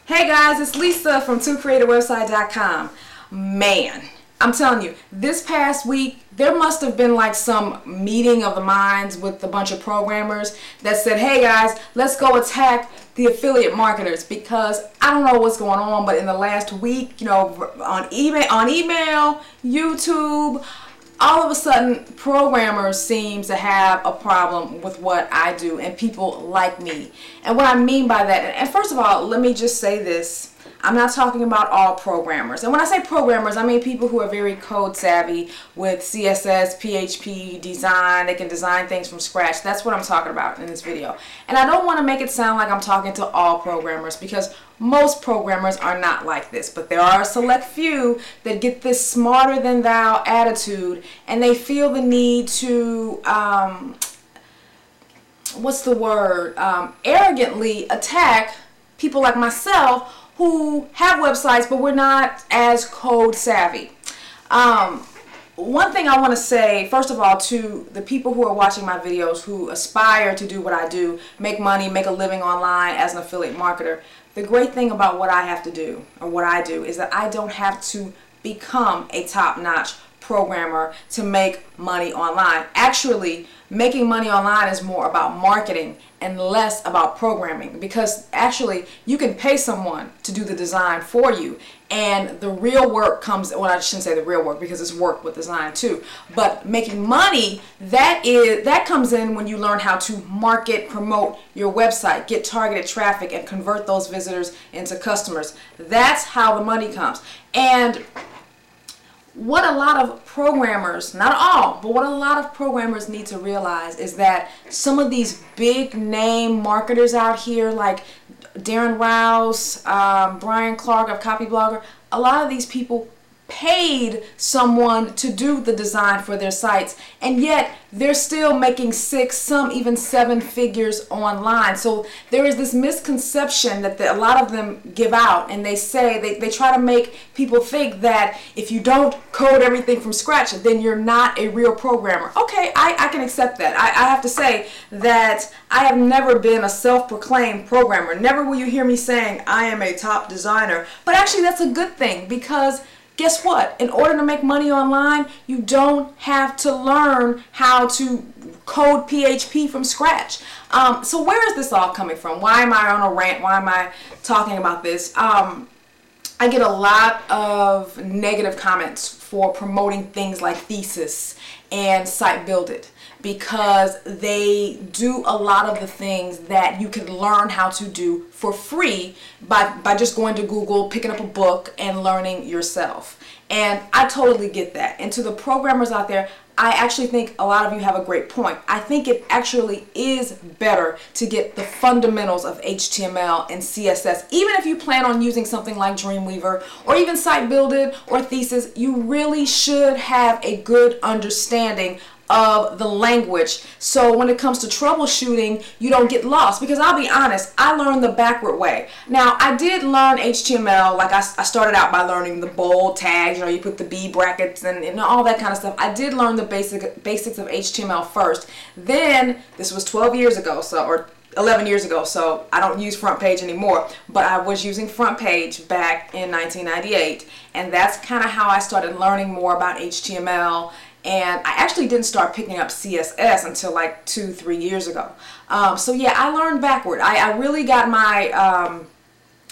Hey guys, it's Lisa from twocreativewebsite.com. Man, I'm telling you, this past week, there must have been like some meeting of the minds with a bunch of programmers that said, hey guys, let's go attack the affiliate marketers, because I don't know what's going on, but in the last week, on email, YouTube, all of a sudden programmers seems to have a problem with what I do and people like me. And what I mean by that, and first of all, let me just say this, I'm not talking about all programmers. And when I say programmers, I mean people who are very code savvy with CSS, PHP, design. They can design things from scratch. That's what I'm talking about in this video. And I don't want to make it sound like I'm talking to all programmers, because most programmers are not like this. But there are a select few that get this smarter than thou attitude, and they feel the need to, arrogantly attack people like myself who have websites, but we're not as code savvy. One thing I want to say, first of all, to the people who are watching my videos who aspire to do what I do, make money, make a living online as an affiliate marketer, the great thing about what I have to do, or what I do, is that I don't have to become a top-notch programmer to make money online. Actually, making money online is more about marketing and less about programming, because actually you can pay someone to do the design for you, and the real work comes, well, I shouldn't say the real work, because it's work with design too, but making money, that comes in when you learn how to market, promote your website, get targeted traffic, and convert those visitors into customers. That's how the money comes. And what a lot of programmers, not all, but what a lot of programmers need to realize is that some of these big name marketers out here, like Darren Rouse, Brian Clark of Copyblogger, a lot of these people paid someone to do the design for their sites, and yet they're still making 6, some even 7 figures online. So there is this misconception that a lot of them give out, and they say, they try to make people think that if you don't code everything from scratch, then you're not a real programmer. Okay, I can accept that. I have to say that I have never been a self-proclaimed programmer. Never will you hear me saying I am a top designer. But actually that's a good thing, because guess what? In order to make money online, you don't have to learn how to code PHP from scratch. So where is this all coming from? Why am I on a rant? Why am I talking about this? I get a lot of negative comments for promoting things like Thesis and Site Build It, because they do a lot of the things that you can learn how to do for free by just going to Google, picking up a book, and learning yourself. And I totally get that. And to the programmers out there, I actually think a lot of you have a great point. I think it actually is better to get the fundamentals of HTML and CSS. Even if you plan on using something like Dreamweaver or even Site Build It or Thesis, you really should have a good understanding of the language, so when it comes to troubleshooting, you don't get lost. Because I'll be honest, I learned the backward way. Now, I did learn HTML, like I started out by learning the bold tags, you put the B brackets and all that kind of stuff. I did learn the basics of HTML first. Then, this was 12 years ago, or 11 years ago, so I don't use front page anymore, but I was using front page back in 1998, and that's kind of how I started learning more about HTML. And I actually didn't start picking up CSS until like 2-3 years ago. So yeah, I learned backward. I really got my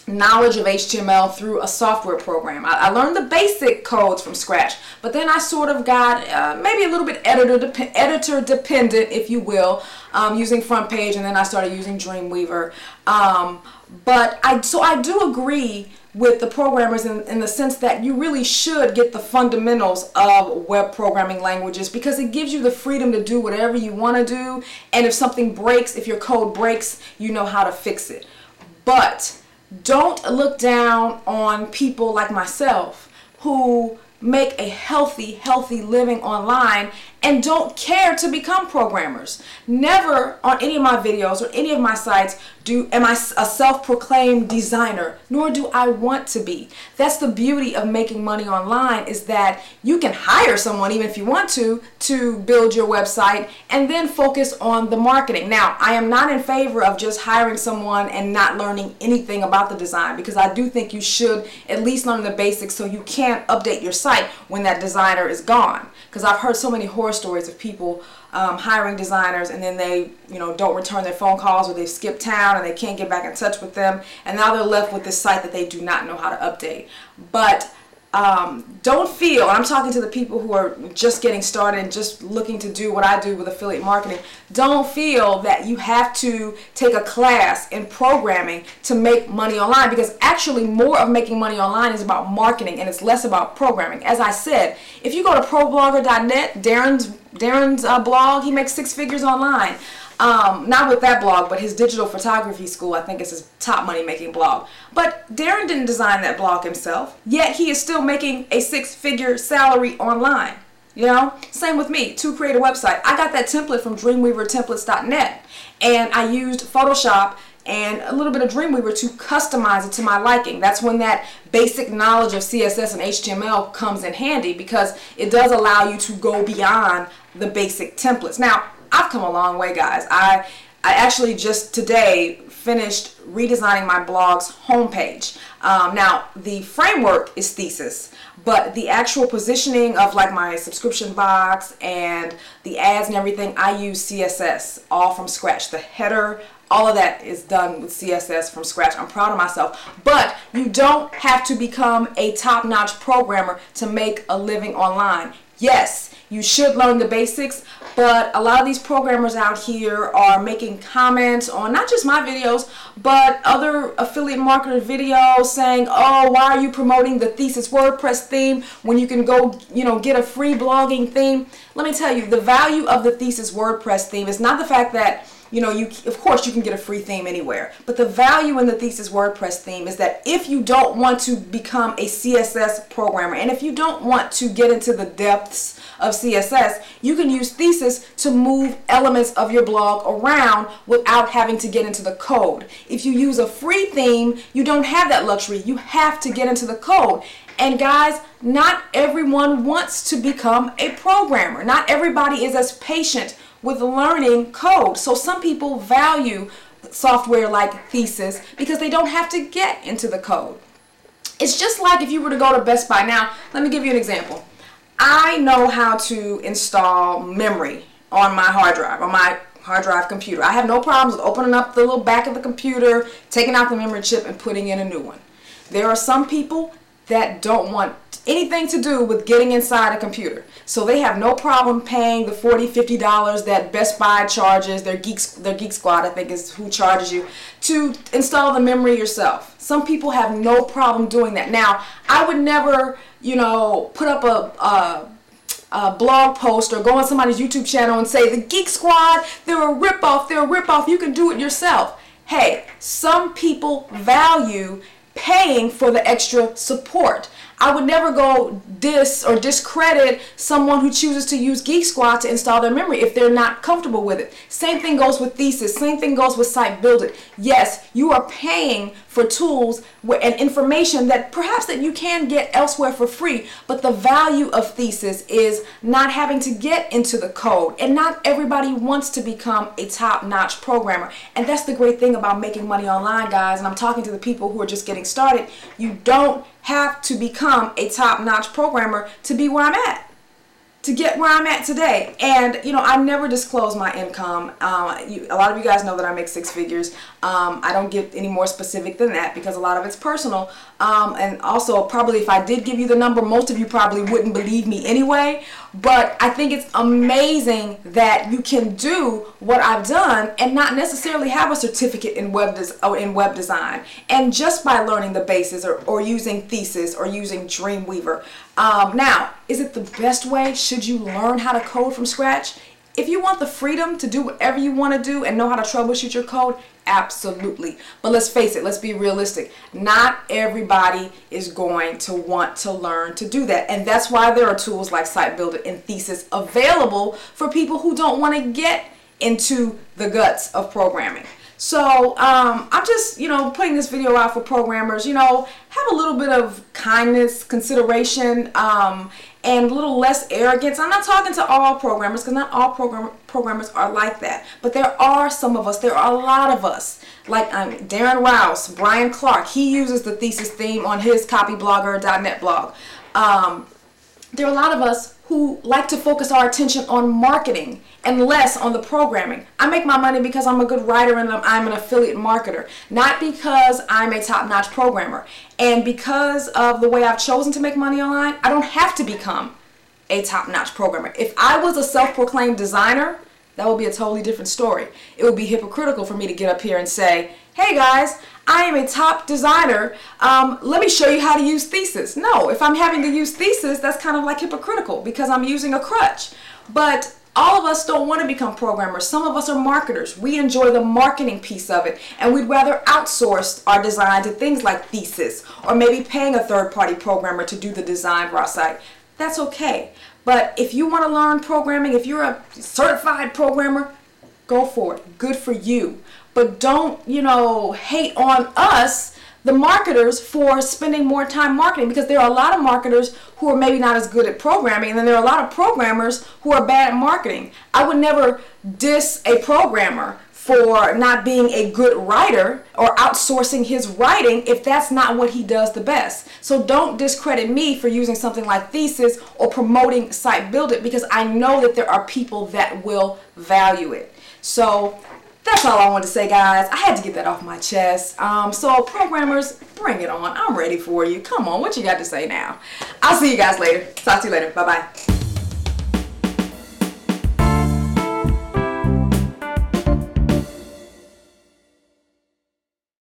knowledge of HTML through a software program. I learned the basic codes from scratch, but then I sort of got maybe a little bit editor dependent, if you will, using front page, and then I started using Dreamweaver. But I do agree with the programmers in the sense that you really should get the fundamentals of web programming languages, because it gives you the freedom to do whatever you want to do, and if something breaks, if your code breaks, you know how to fix it. But don't look down on people like myself who make a healthy living online and don't care to become programmers. Never on any of my videos or any of my sites am I a self-proclaimed designer, nor do I want to be. That's the beauty of making money online, is that you can hire someone, even if you want to build your website and then focus on the marketing. Now, I am not in favor of just hiring someone and not learning anything about the design, because I do think you should at least learn the basics so you can't update your site when that designer is gone. Because I've heard so many horror stories of people hiring designers and then they don't return their phone calls, or they've skipped town and they can't get back in touch with them, and now they're left with this site that they do not know how to update. But don't feel, and I'm talking to the people who are just getting started and just looking to do what I do with affiliate marketing, don't feel that you have to take a class in programming to make money online, because actually more of making money online is about marketing and it's less about programming. As I said, if you go to ProBlogger.net, Darren's blog, he makes 6 figures online. Not with that blog, but his digital photography school, I think, is his top money making blog. But Darren didn't design that blog himself, yet he is still making a 6-figure salary online. Same with me, to create a website. I got that template from dreamweavertemplates.net, and I used Photoshop and a little bit of Dreamweaver to customize it to my liking. That's when that basic knowledge of CSS and HTML comes in handy, because it does allow you to go beyond the basic templates. Now, I've come a long way, guys. I actually just today finished redesigning my blog's homepage. Now, the framework is Thesis, but the actual positioning of like my subscription box and the ads and everything, I use CSS all from scratch. The header, all of that is done with CSS from scratch. I'm proud of myself. But you don't have to become a top-notch programmer to make a living online. Yes, you should learn the basics, but a lot of these programmers out here are making comments on not just my videos, but other affiliate marketer videos saying, oh, why are you promoting the Thesis WordPress theme when you can go, get a free blogging theme? Let me tell you, the value of the Thesis WordPress theme is not the fact that of course you can get a free theme anywhere, but the value in the Thesis WordPress theme is that if you don't want to become a CSS programmer, and if you don't want to get into the depths of CSS, you can use Thesis to move elements of your blog around without having to get into the code. If you use a free theme, you don't have that luxury. You have to get into the code. And guys, not everyone wants to become a programmer. Not everybody is as patient with learning code. So some people value software like Thesis because they don't have to get into the code. It's just like if you were to go to Best Buy. Now, let me give you an example. I know how to install memory on my hard drive computer. I have no problems with opening up the little back of the computer, taking out the memory chip and putting in a new one. There are some people that don't want anything to do with getting inside a computer. So they have no problem paying the $40, $50 that Best Buy charges, their Geek Squad, I think is who charges you, to install the memory yourself. Some people have no problem doing that. Now, I would never, put up a blog post or go on somebody's YouTube channel and say, the Geek Squad, they're a ripoff, you can do it yourself. Hey, some people value paying for the extra support. I would never go diss or discredit someone who chooses to use Geek Squad to install their memory if they're not comfortable with it. Same thing goes with Thesis. Same thing goes with Site Build It. Yes, you are paying for tools and information that perhaps that you can get elsewhere for free, but the value of Thesis is not having to get into the code, and not everybody wants to become a top-notch programmer. And that's the great thing about making money online, guys, and I'm talking to the people who are just getting started. You don't have to become a top-notch programmer to be where I'm at, to get where I'm at today. And I never disclose my income. A lot of you guys know that I make 6 figures. I don't get any more specific than that because a lot of it's personal. And also, probably if I did give you the number, most of you probably wouldn't believe me anyway. But I think it's amazing that you can do what I've done and not necessarily have a certificate in web design. And just by learning the basics or using Thesis or using Dreamweaver. Now, is it the best way? Should you learn how to code from scratch? If you want the freedom to do whatever you want to do and know how to troubleshoot your code, absolutely. But let's face it, let's be realistic. Not everybody is going to want to learn to do that. And that's why there are tools like Site Builder and Thesis available for people who don't want to get into the guts of programming. So I'm just, putting this video out for programmers, have a little bit of kindness, consideration, and a little less arrogance. I'm not talking to all programmers, because not all programmers are like that. But there are some of us, there are a lot of us, like Darren Rouse, Brian Clark. He uses the Thesis theme on his copyblogger.net blog. There are a lot of us who like to focus our attention on marketing and less on the programming. I make my money because I'm a good writer and I'm an affiliate marketer, not because I'm a top-notch programmer. And because of the way I've chosen to make money online, I don't have to become a top-notch programmer. If I was a self-proclaimed designer, that would be a totally different story. It would be hypocritical for me to get up here and say, hey guys, I am a top designer, let me show you how to use Thesis. No, if I'm having to use Thesis, that's kind of like hypocritical because I'm using a crutch. But all of us don't want to become programmers. Some of us are marketers. We enjoy the marketing piece of it, and we'd rather outsource our design to things like Thesis, or maybe paying a third-party programmer to do the design for our site. That's okay. But if you want to learn programming, if you're a certified programmer, go for it. Good for you. But don't, hate on us, the marketers, for spending more time marketing, because there are a lot of marketers who are maybe not as good at programming, and then there are a lot of programmers who are bad at marketing. I would never diss a programmer for not being a good writer or outsourcing his writing if that's not what he does the best. So don't discredit me for using something like Thesis or promoting Site Builder, because I know that there are people that will value it. So that's all I wanted to say, guys. I had to get that off my chest. So programmers, bring it on. I'm ready for you. Come on, what you got to say now? I'll see you guys later. Talk to you later. Bye-bye.